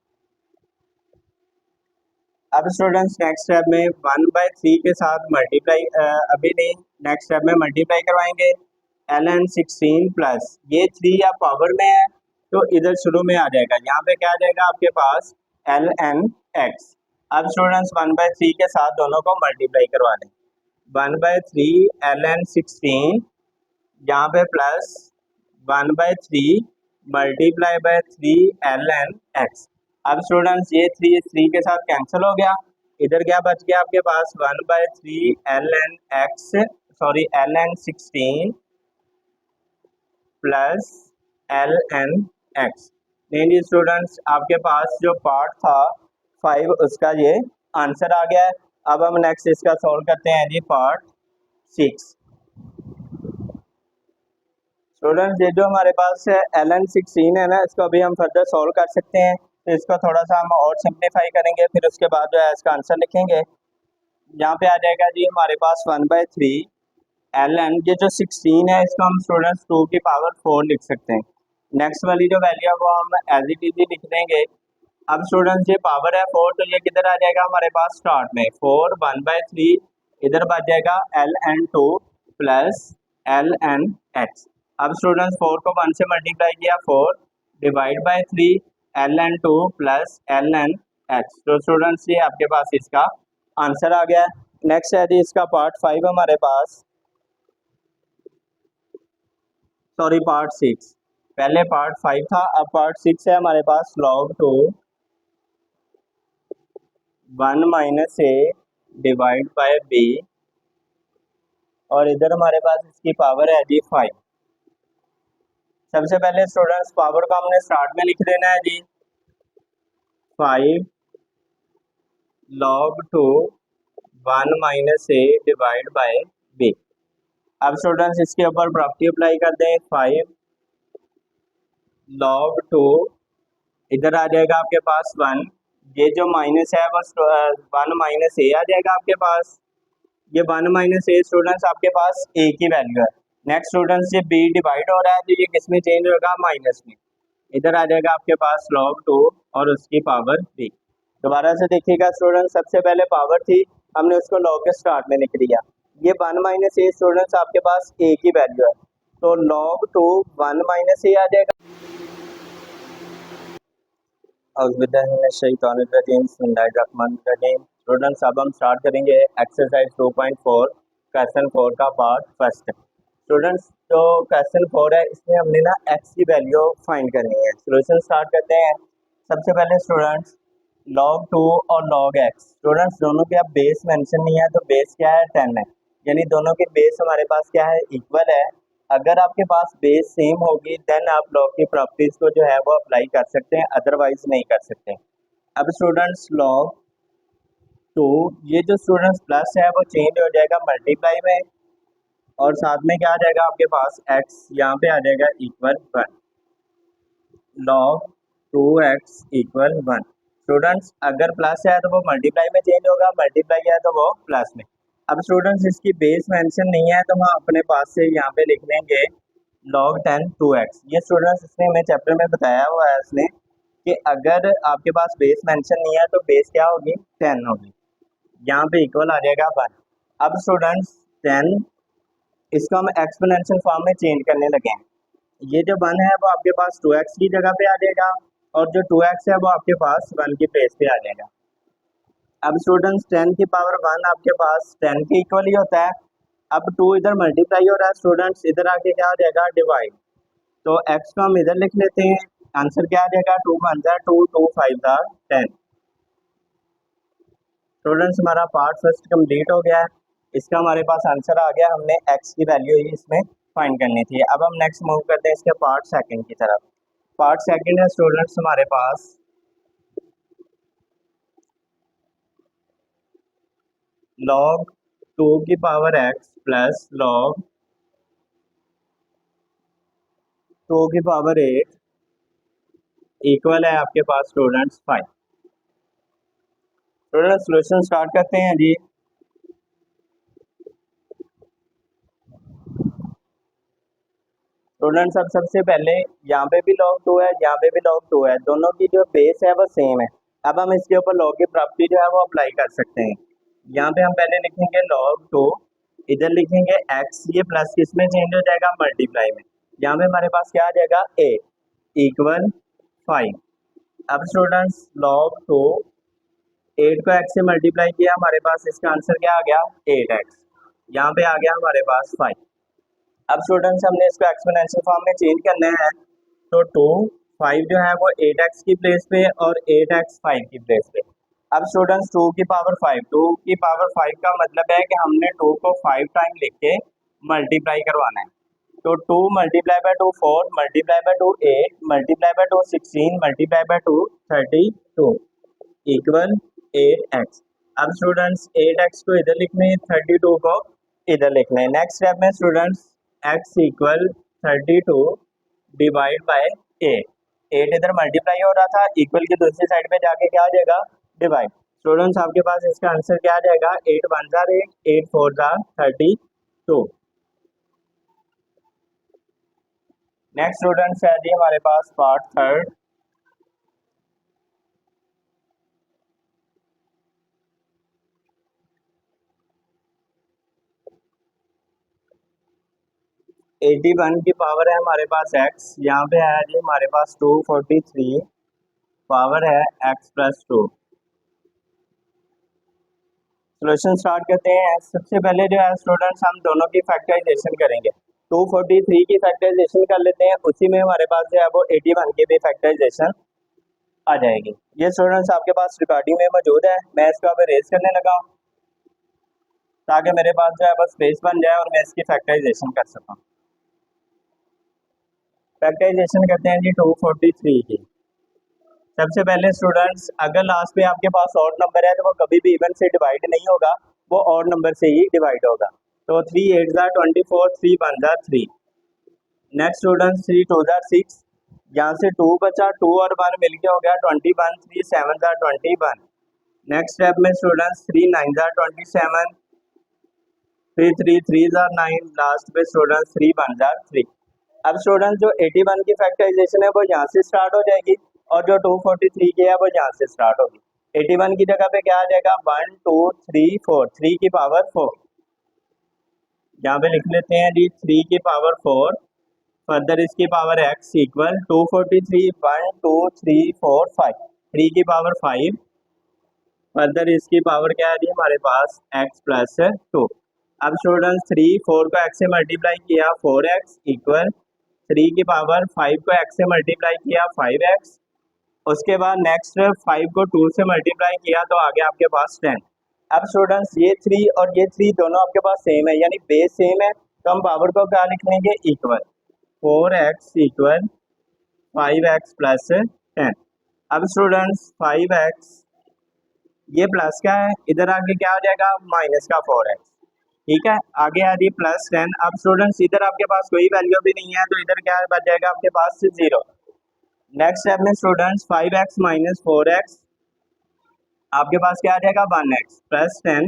[SPEAKER 1] अब स्टूडेंट्स नेक्स्ट स्टेप में 1/3 के साथ मल्टीप्लाई, अभी नहीं, नेक्स्ट स्टेप में मल्टीप्लाई करवाएंगे ln 16 प्लस ये 3 या पावर में है तो इधर शुरू में आ जाएगा, यहाँ पे क्या आ जाएगा आपके पास ln x। अब स्टूडेंट्स 1/3 के साथ दोनों को मल्टीप्लाई करवा दें, 1/3 ln 16 यहाँ पे plus 1/3 multiply by 3 ln x। अब स्टूडेंट्स ये 3 के साथ कैंसिल हो गया, इधर क्या बच गया आपके पास 1/3 ln x, sorry ln 16 plus ln x। नहीं जी स्टूडेंट्स, आपके पास जो पार्ट था 5 उसका ये आंसर आ गया है। अब हम नेक्स्ट इसका सॉल्व करते हैं जी पार्ट 6। स्टूडेंट्स ये जो हमारे पास ln 16 है ना, इसको अभी हम फर्दर सॉल्व कर सकते हैं। तो इसको थोड़ा सा हम और सिंप्लीफाई करेंगे, फिर उसके बाद जो है इसका आंसर लिखेंगे। यहाँ पे आ जाएगा जी हमारे पास 1/3 ln, ये जो 16 है इसको हम स्टूडेंट्स 2 की पावर 4 लिख सकते हैं। नेक्स्ट वाली जो वैल्यू है वो हम एज इट इज लिख देंगे। अब स्टूडेंट्स ये पावर है 4 तो ये किधर आ जाएगा हमारे पास स्टार्ट में 4, 1/3 इधर बच जाएगा ln 2 प्लस ln x। अब स्टूडेंट्स 4 को 1 से मल्टीप्लाई किया 4 divide by 3 ln 2 plus ln x। तो स्टूडेंट्स ये आपके पास इसका आंसर आ गया। नेक्स्ट है जी इसका पार्ट 5 हमारे पास, सॉरी पार्ट 6, पहले पार्ट 5 था, अब पार्ट 6 है हमारे पास log 2 1 minus a divide by b, और इधर हमारे पास इसकी पावर है जी 5। सबसे पहले स्टूडेंट्स पावर को हमने स्टार्ट में लिख देना है जी 5 log 2 1 minus a divide by b। अब स्टूडेंट्स इसके ऊपर प्रॉपर्टी अप्लाई कर दें 5 log 2, इधर आ जाएगा आपके पास 1, ये जो माइनस है बस 1 माइनस a आ जाएगा आपके पास। ये 1 माइनस a स्टूडेंट्स आपके पास a की वैल्यू है। नेक्स्ट स्टूडेंट्स ये b डिवाइड हो रहा है तो ये किस में चेंज होगा, माइनस में। इधर आ जाएगा आपके पास log 2 और उसकी पावर b। दोबारा से देखिएगा स्टूडेंट्स, सबसे पहले पावर थी हमने उसको log के स्टार्ट में लिख दिया। ये 1 माइनस a स्टूडेंट्स आपके पास a की वैल्यू है तो log 2 1 माइनस a आ जाएगा। स्टूडेंट्स अब हम स्टार्ट करेंगे एक्सरसाइज 2.4 क्वेश्चन 4 का पार्ट फर्स्ट। स्टूडेंट्स जो क्वेश्चन 4 है इसमें हमने ना x की वैल्यू फाइंड करनी है। सोल्यूशन स्टार्ट करते हैं। सबसे पहले स्टूडेंट्स log 2 और log x, स्टूडेंट्स दोनों के अब बेस मेंशन नहीं है तो बेस क्या है 10 है, यानी दोनों की बेस हमारे पास क्या है, इक्वल है। अगर आपके पास बेस सेम होगी देन आप लॉग की प्रॉपर्टीज को जो है वो अप्लाई कर सकते हैं, अदरवाइज नहीं कर सकते। अब स्टूडेंट्स log 2, ये जो स्टूडेंट्स प्लस है वो चेंज हो जाएगा मल्टीप्लाई में, और साथ में क्या आ जाएगा आपके पास x, यहाँ पे आ जाएगा equal 1, log 2x equal 1। Students अगर प्लस है तो वो मल्टीप्लाई में चेंज होगा, मल्टीप्लाई है तो वो प्लस में। अब स्टूडेंट्स इसकी बेस मेंशन नहीं है तो हम अपने पास से यहाँ पे लिख लेंगे log 10 2x। ये स्टूडेंट्स इसने हमें चैप्टर में बताया हुआ है इसने कि अगर आपके पास बेस मेंशन नहीं है तो बेस क्या होगी 10 होगी, यहाँ पे इक्वल आ जाएगा 1। अब स्टूडेंट्स 10 इसको हम एक्सपोनेंशियल फॉर्म में चेंज करने लगे हैं। ये जो 1 है वो आपके पास 2x की जगह पे आ जाएगा और जो 2x है वो आपके पास 1 की प्लेस पे आ जाएगा। अब स्टूडेंट्स 10 की पावर 1 आपके पास 10 के इक्वल ही होता है। अब 2 इधर मल्टीप्लाई हो रहा है स्टूडेंट्स, इधर आके क्या आ जाएगा डिवाइड, तो x को हम इधर लिख लेते हैं, आंसर क्या आ जाएगा 2 1 2 2 5 10। स्टूडेंट्स हमारा पार्ट फर्स्ट कंप्लीट हो गया है, इसका हमारे पास आंसर आ गया, हमने x की वैल्यू ही इसमें फाइंड करनी थी। अब हम नेक्स्ट मूव करते हैं इसके पार्ट सेकंड की तरफ। पार्ट सेकंड है स्टूडेंट्स हमारे पास log 2 की पावर x प्लस log 2 की पावर 8 इक्वल है आपके पास स्टूडेंट्स 5। स्टूडेंट्स सॉल्यूशन स्टार्ट करते हैं जी। स्टूडेंट्स अब सबसे पहले यहाँ पे भी log 2 है, यहाँ पे भी log 2 है, दोनों की जो बेस है वो सेम है। अब हम इसके ऊपर log की प्रॉपर्टी जो है वो अप्लाई कर सकते हैं। यहाँ पे हम पहले लिखेंगे log 2, इधर लिखेंगे x, ये प्लस किस में चेंज हो जाएगा, मल्टीप्लाई में। यहाँ पे हमारे पास क्या आ जाएगा 8 इक्वल 5। अब स्टूडेंट्स log 2 8 को x से मल्टीप्लाई किया, हमारे पास इसका आंसर क्या आ गया 8x। यहाँ पे आ गया हमारे पास 5। अब स्टूडेंट्स हमने इसको एक्सपोनेंशियल फॉर्म में चेंज करना है, तो 2 5 जो है वो 8x की प्लेस पे और 8x 5 की प्लेस पे। अब स्टूडेंट्स 2 की पावर 5 का मतलब है कि हमने 2 को 5 टाइम लिख के मल्टीप्लाई करवाना है। तो 2 multiply by 2 4, multiply bye 2 8, multiply by 2 16, multiply bye 2 32 equal 8x। अब स्टूडेंट्स 8x को इधर लिखने, 32 को इधर लिखना है। नेक्स्ट स्टेप में students x equal 32 divide by 8 इधर मल्टीप्लाई हो रहा था, इक्वल की दूसरी साइड पे जाके क्या आ जाएगा डिवाइड। स्टूडेंट्स आपके पास इसका आंसर क्या आ जाएगा 8 1 जार 8, 8 4 जार 32। नेक्स्ट स्टूडेंट्स है जी हमारे पास पार्ट थर्ड। एटी वन की पावर है हमारे पास x, यहाँ पे है जी हमारे पास 243 पावर है x प्लस 2। सोल्यूशन स्टार्ट करते हैं। सबसे पहले जो है स्टूडेंट्स हम दोनों की फैक्टराइजेशन करेंगे। 243 की फैक्टराइजेशन कर लेते हैं, उसी में हमारे पास जो है वो 81 की भी फैक्टराइजेशन आ जाएगी। ये स्टूडेंट्स आपके पास रिकॉर्डिंग में मौजूद है, मैं इसको अब रेस करने लगा हूँ ताकि मेरे पास जो है बस स्पेस बन जाए और मैं इसकी फैक्टराइजेशन कर सकूँ। फैक्टराइजेशन करते हैं जी 243 की। सबसे पहले स्टूडेंट्स अगर लास्ट पे आपके पास ऑड नंबर है तो वो कभी भी इवन से डिवाइड नहीं होगा, वो ऑड नंबर से ही डिवाइड होगा। तो 3 8 jar 24, 3 1 jar 3। Next students 3 2 jar 6, यहाँ से 2 बचा, 2 और 1 मिलके हो गया 21, 3 7 जार 21। नेक्स्ट स्टेप में स्टूडेंट्स 3 9 जार 27, फिर 3 3 जार 9, लास्ट में स्टूडेंट्स 3 1 जार 3। अब स्टूडेंट्स जो 81 की फैक्टराइजेशन है वो यहाँ से स्टार्ट हो जाएगी और जो 243 की है वो यहाँ से स्टार्ट होगी। 81 की जगह पे क्या आ जाएगा 1 2 3 4, 3 की पावर 4। यहाँ पे लिख लेते हैं जी 3 की पावर 4, फर्दर इसकी पावर x इक्वल 243 1 2 3 4 5, 3 की पावर 5, फर्दर इसकी पावर क्या है जी हमारे पास x प्लस 2। अब स्टूडेंट्स 3 4 को x से मल्टीप्लाई किया 4x इक्वल 3 की पावर 5 को x से मल्टीप्लाई किया 5x, उसके बाद नेक्स्ट 5 को 2 से मल्टीप्लाई किया तो आगे आपके पास 10। अब स्टूडेंट्स ये 3 और ये 3 दोनों आपके पास सेम है, यानी बेस सेम है, तो हम पावर को क्या लिख लेंगे equal 4x equal 5x plus 10। अब स्टूडेंट्स 5x ये प्लस क्या है, इधर आगे क्या हो जाएगा माइनस का 4x, ठीक है, आगे आ रही प्लस 10। अब स्टूडेंट्स इधर आपके पास कोई वैल्यू भी नहीं है तो इधर क्या बच जाएगा आपके पास 0। नेक्स्ट स्टेप में स्टूडेंट्स 5x माइनस 4x, आपके पास क्या आ जाएगा 1x प्लस 10।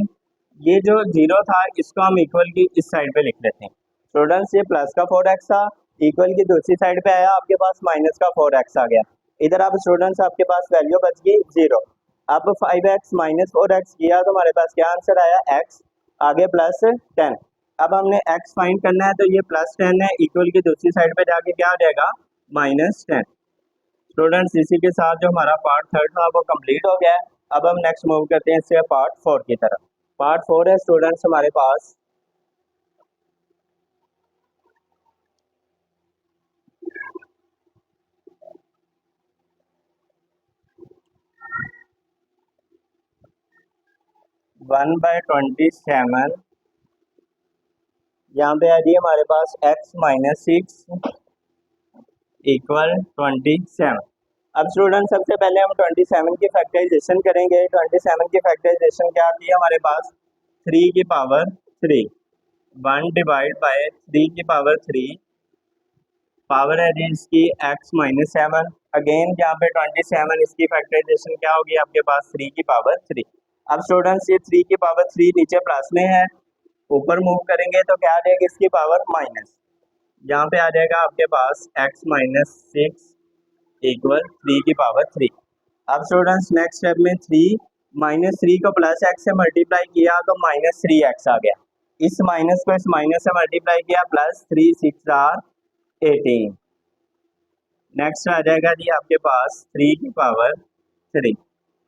[SPEAKER 1] ये जो 0 था इसको हम इक्वल की इस साइड पे लिख लेते हैं। स्टूडेंट्स ये प्लस का 4x था, इक्वल की दूसरी साइड पे आया आपके पास माइनस का 4x आ गया। इधर अब स्टूडेंट्स आपके पास वैल्यू बच गई 0। अब 5x माइनस 4x किया तो हमारे पास क्या आंसर आया x, आगे प्लस 10। अब हमने x फाइंड करना है तो ये प्लस 10 है, इक्वल की दूसरी साइड पे जाके क्या आ जाएगा माइनस 10। स्टूडेंट्स इसी के साथ जो हमारा पार्ट थर्ड था वो कंप्लीट हो गया है। अब हम नेक्स्ट मूव करते हैं इससे पार्ट 4 की तरफ। पार्ट 4 है स्टूडेंट्स हमारे पास वन बाय 27, यहाँ पे आ जी हमारे पास x माइनस 6 इक्वल 27। अब स्टूडेंट सबसे पहले हम 27 की फैक्टराइजेशन करेंगे। 27 की फैक्टराइजेशन क्या आती है हमारे पास, 3 की पावर 3, 1 डिवाइड बाय 3 की पावर 3, पावर है जी इसकी x माइनस 7। अगेन यहाँ पे 27, इसकी फैक्टराइजेशन क्या होगी आपके पास, 3 की पावर 3। अब स्टूडेंट्स ये 3 की पावर 3 नीचे प्लस में है, ऊपर मूव करेंगे तो क्या आ जाएगा इसकी पावर माइनस, यहाँ पे आ जाएगा आपके पास x माइनस 6 इक्वल 3 की पावर 3। अब स्टूडेंट्स नेक्स्ट स्टेप में 3 माइनस 3 को प्लस x से मल्टीप्लाई किया तो माइनस 3x आ गया, इस माइनस को इस माइनस से मल्टीप्लाई किया, प्लस 3 6 आर 18। नेक्स्ट आ जाएगा जी आपके पास 3 की पावर 3।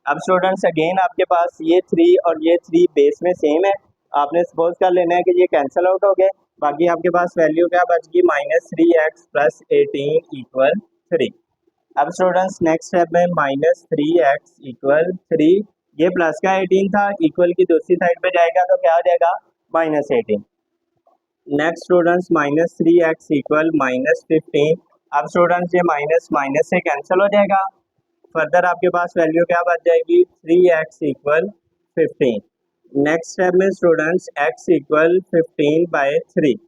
[SPEAKER 1] अब स्टूडेंट्स अगेन आपके पास ये 3 और ये 3 बेस में सेम है, आपने सपोज कर लेना है कि ये कैंसिल आउट हो गए, बाकी आपके पास वैल्यू क्या बच गई, माइनस 3x प्लस 18 इक्वल 3। अब स्टूडेंट्स नेक्स्ट स्टेप में माइनस 3x इक्वल 3, ये प्लस का 18 था, इक्वल की दूसरी साइड पे जाएगा तो क्या आ जाएगा, minus 18। Next students minus 3x equal minus 15। अब स्टूडेंट्स ये माइनस माइनस से कैंसिल हो जाएगा, फर्दर आपके पास वैल्यू क्या बच जाएगी, 3x इक्वल 15। नेक्स्ट स्टेप में स्टूडेंट्स x इक्वल 15 बाय 3।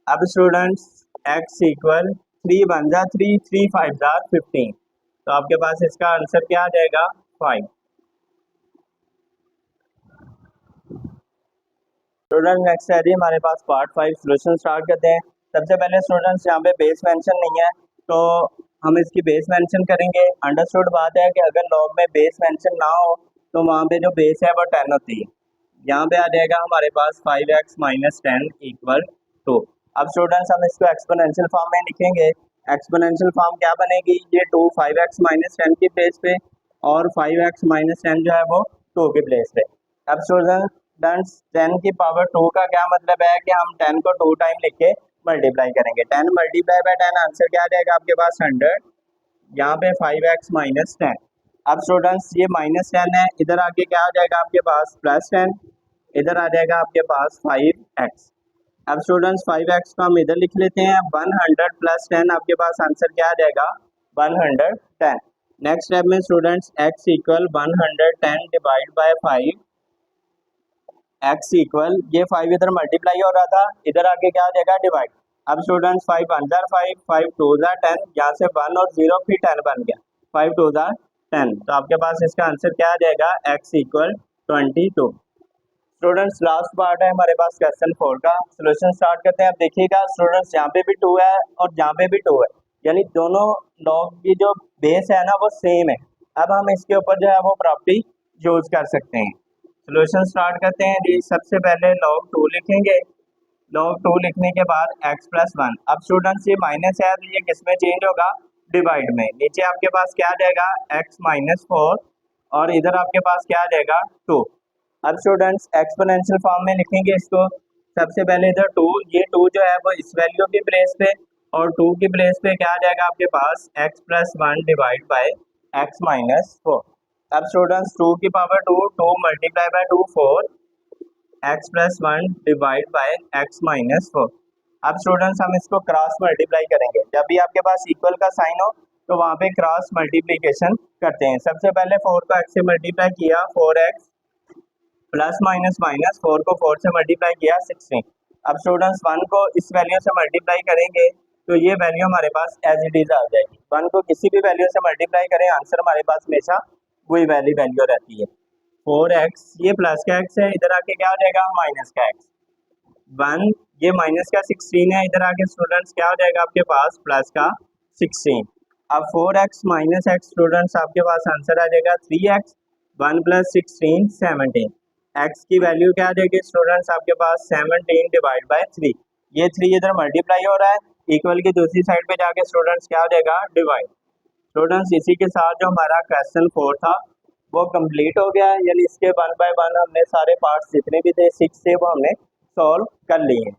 [SPEAKER 1] अब स्टूडेंट्स x इक्वल 3 बन जा 3, 3 5 जा 15, तो आपके पास इसका आंसर क्या आ जाएगा, 5। स्टूडेंट नेक्स्ट है जी हमारे पास पार्ट 5 सोल्यूशन स्टार्ट करते हैं। सबसे पहले स्टूडेंट्स यहाँ पे बेस मेंशन नहीं है तो हम इसकी बेस मेंशन करेंगे। अंडरस्टूड बात है कि अगर लॉग में बेस मेंशन ना हो तो वहाँ पे जो बेस है वो 10 होती है, यहाँ पे आ जाएगा हमारे पास 5x माइनस 10 इक्वल 2। अब स्टूडेंट्स हम इसको एक्सपोनेंशियल फॉर्म में लिखेंगे। एक्सपोनेंशियल फॉर्म क्या बनेगी, ये 2 5x माइनस 10 की प्लेस पे और 5x माइनस 10 जो है वो 2 की प्लेस पे। अब स्टूडेंट्स 10 की पावर 2 का क्या मतलब है कि हम 10 को 2 टाइम लिख के मल्टीप्लाई करेंगे, 10 मल्टीप्लाई बाय 10 आंसर क्या आ जाएगा आपके पास 100, यहाँ पे 5x माइनस 10। अब स्टूडेंट्स ये माइनस 10 है, इधर आके क्या आ जाएगा आपके पास प्लस 10, इधर आ जाएगा आपके पास 5x। अब स्टूडेंट्स 5x को हम इधर लिख लेते हैं, 100 प्लस 10 आपके पास आंसर क्या आ जाएगा 110। नेक्स्ट स्टेप में students x equal 110 divide by 5, x equal ये 5 इधर मल्टीप्लाई हो रहा था, इधर आके क्या आ जाएगा डिवाइड। अब स्टूडेंट्स 5 1 जार 5, 5 2 जार 10, यहाँ से 1 और 0 फिर 10 बन गया, 5 2 जार 10, तो आपके पास इसका आंसर क्या आ जाएगा x equal 22। Students last part है हमारे पास क्वेश्चन 4 का, सोल्यूशन स्टार्ट करते हैं। अब देखिएगा स्टूडेंट्स यहाँ पे भी 2 है और यहाँ पे भी 2 है, यानी दोनों लॉग की जो बेस है ना वो सेम है। अब हम इसके ऊपर जो है वो प्रॉपर्टी यूज कर सकते हैं। सोल्यूशन स्टार्ट करते हैं जी। सबसे पहले log 2 लिखेंगे, log 2 लिखने के बाद x प्लस 1। अब स्टूडेंट्स ये माइनस है तो ये किस में चेंज होगा, डिवाइड में। नीचे आपके पास क्या आ जाएगा x माइनस 4 और इधर आपके पास क्या आ जाएगा 2। अब स्टूडेंट्स एक्सपोनेंशियल फॉर्म में लिखेंगे इसको। सबसे पहले इधर 2, ये 2 जो है वो इस वैल्यू की प्लेस पे और 2 की प्लेस पे क्या आ जाएगा आपके पास x plus 1 divide by x minus 4। अब स्टूडेंट्स 2 की power 2, 2 multiply by 2 4, x plus 1 divide by x minus 4। अब स्टूडेंट्स हम इसको क्रॉस मल्टीप्लाई करेंगे, जब भी आपके पास इक्वल का साइन हो तो वहाँ पे क्रॉस मल्टीप्लीकेशन करते हैं। सबसे पहले 4 को x से मल्टीप्लाई किया 4x प्लस माइनस माइनस 4 को 4 से मल्टीप्लाई किया 16। अब स्टूडेंट्स 1 को इस वैल्यू से मल्टीप्लाई करेंगे तो ये वैल्यू हमारे पास एज इट इज आ जाएगी। 1 को किसी भी वैल्यू से मल्टीप्लाई करें आंसर हमारे पास हमेशा वही वैल्यू रहती है। 4x ये प्लस का x है, इधर आके क्या हो जाएगा माइनस का x। 1 ये माइनस का 16 है, इधर आके स्टूडेंट्स क्या हो जाएगा आपके पास प्लस का 16। अब 4x माइनस x स्टूडेंट्स आपके पास आंसर आ जाएगा 3x, 1 प्लस 16 17। x की वैल्यू क्या आ जाएगी स्टूडेंट्स आपके पास 17 डिवाइड बाय 3। ये 3 इधर मल्टीप्लाई हो रहा है, इक्वल की दूसरी साइड पे जाके स्टूडेंट्स क्या हो जाएगा डिवाइड। स्टूडेंट्स इसी के साथ जो हमारा क्वेश्चन 4 था वो कंप्लीट हो गया है, यानी इसके 1 बाय 1 हमने सारे पार्ट्स जितने भी थे 6 से वो हमने सॉल्व कर लिए हैं।